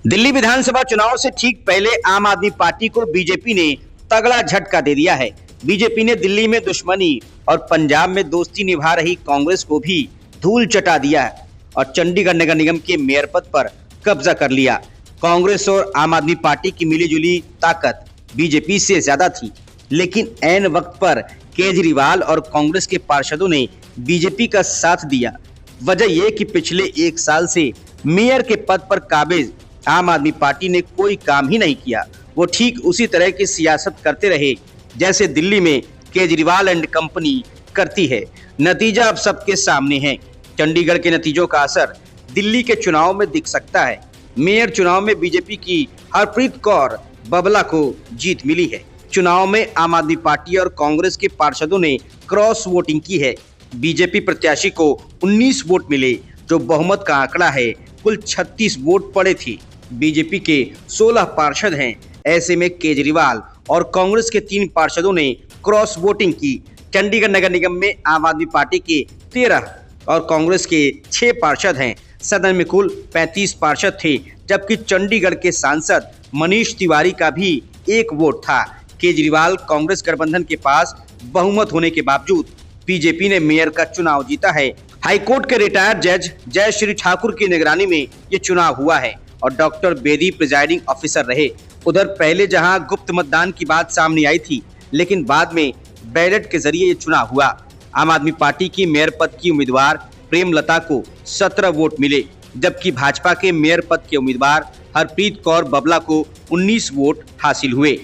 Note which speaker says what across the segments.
Speaker 1: दिल्ली विधानसभा चुनाव से ठीक पहले आम आदमी पार्टी को बीजेपी ने तगड़ा झटका दे दिया है। बीजेपी ने दिल्ली में दुश्मनी और पंजाब में दोस्ती निभा रही कांग्रेस को भी धूल चटा दिया है और चंडीगढ़ नगर निगम के मेयर पद पर कब्जा कर लिया। कांग्रेस और आम आदमी पार्टी की मिलीजुली ताकत बीजेपी से ज्यादा थी, लेकिन ऐन वक्त पर केजरीवाल और कांग्रेस के पार्षदों ने बीजेपी का साथ दिया। वजह यह कि पिछले एक साल से मेयर के पद पर काबिज आम आदमी पार्टी ने कोई काम ही नहीं किया। वो ठीक उसी तरह की सियासत करते रहे जैसे दिल्ली में केजरीवाल एंड कंपनी करती है। नतीजा अब सबके सामने है। चंडीगढ़ के नतीजों का असर दिल्ली के चुनाव में दिख सकता है। मेयर चुनाव में बीजेपी की हरप्रीत कौर बबला को जीत मिली है। चुनाव में आम आदमी पार्टी और कांग्रेस के पार्षदों ने क्रॉस वोटिंग की है। बीजेपी प्रत्याशी को 19 वोट मिले, जो बहुमत का आंकड़ा है। कुल 36 वोट पड़े थे। बीजेपी के 16 पार्षद हैं। ऐसे में केजरीवाल और कांग्रेस के 3 पार्षदों ने क्रॉस वोटिंग की। चंडीगढ़ नगर निगम में आम आदमी पार्टी के 13 और कांग्रेस के 6 पार्षद हैं। सदन में कुल 35 पार्षद थे, जबकि चंडीगढ़ के सांसद मनीष तिवारी का भी 1 वोट था। केजरीवाल कांग्रेस गठबंधन के पास बहुमत होने के बावजूद बीजेपी ने मेयर का चुनाव जीता है। हाईकोर्ट के रिटायर्ड जज जय श्री ठाकुर की निगरानी में ये चुनाव हुआ है और डॉक्टर बेदी प्रिजाइडिंग ऑफिसर रहे। उधर पहले जहां गुप्त मतदान की बात सामने आई थी, लेकिन बाद में बैलेट के जरिए ये चुनाव हुआ। आम आदमी पार्टी की मेयर पद की उम्मीदवार प्रेमलता को 17 वोट मिले, जबकि भाजपा के मेयर पद के उम्मीदवार हरप्रीत कौर बबला को 19 वोट हासिल हुए।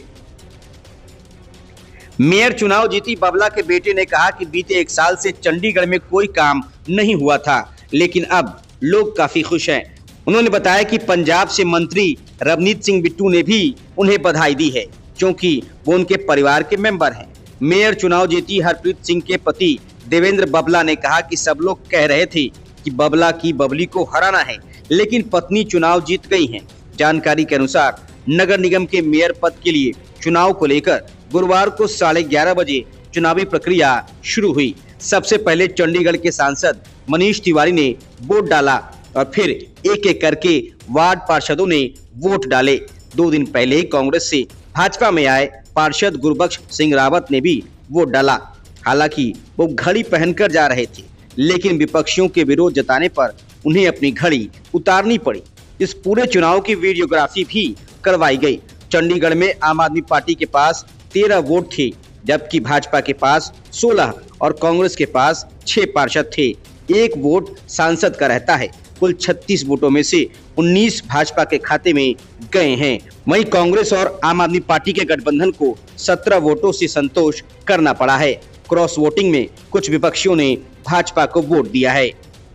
Speaker 1: मेयर चुनाव जीती बबला के बेटे ने कहा कि बीते 1 साल से चंडीगढ़ में कोई काम नहीं हुआ था, लेकिन अब लोग काफी खुश हैं। उन्होंने बताया कि पंजाब से मंत्री रवनीत सिंह बिट्टू ने भी उन्हें बधाई दी है, क्योंकि वो उनके परिवार के मेंबर हैं। मेयर चुनाव जीती हरप्रीत सिंह के पति देवेंद्र बबला ने कहा कि सब लोग कह रहे थे कि बबला की बबली को हराना है, लेकिन पत्नी चुनाव जीत गई हैं। जानकारी के अनुसार नगर निगम के मेयर पद के लिए चुनाव को लेकर गुरुवार को 11:30 बजे चुनावी प्रक्रिया शुरू हुई। सबसे पहले चंडीगढ़ के सांसद मनीष तिवारी ने वोट डाला और फिर एक एक करके वार्ड पार्षदों ने वोट डाले। 2 दिन पहले ही कांग्रेस से भाजपा में आए पार्षद गुरबख्श सिंह रावत ने भी वोट डाला। हालांकि वो घड़ी पहनकर जा रहे थे, लेकिन विपक्षियों के विरोध जताने पर उन्हें अपनी घड़ी उतारनी पड़ी। इस पूरे चुनाव की वीडियोग्राफी भी करवाई गई। चंडीगढ़ में आम आदमी पार्टी के पास 13 वोट थे, जबकि भाजपा के पास 16 और कांग्रेस के पास 6 पार्षद थे। 1 वोट सांसद का रहता है। कुल 36 वोटों में से 19 भाजपा के खाते में गए हैं। वहीं कांग्रेस और आम आदमी पार्टी के गठबंधन को 17 वोटों से संतोष करना पड़ा है। क्रॉस वोटिंग में कुछ विपक्षियों ने भाजपा को वोट दिया है।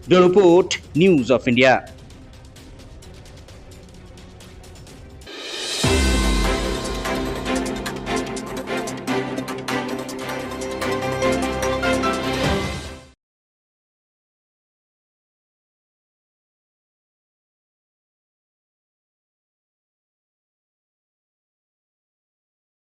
Speaker 1: Bureau report, news of India.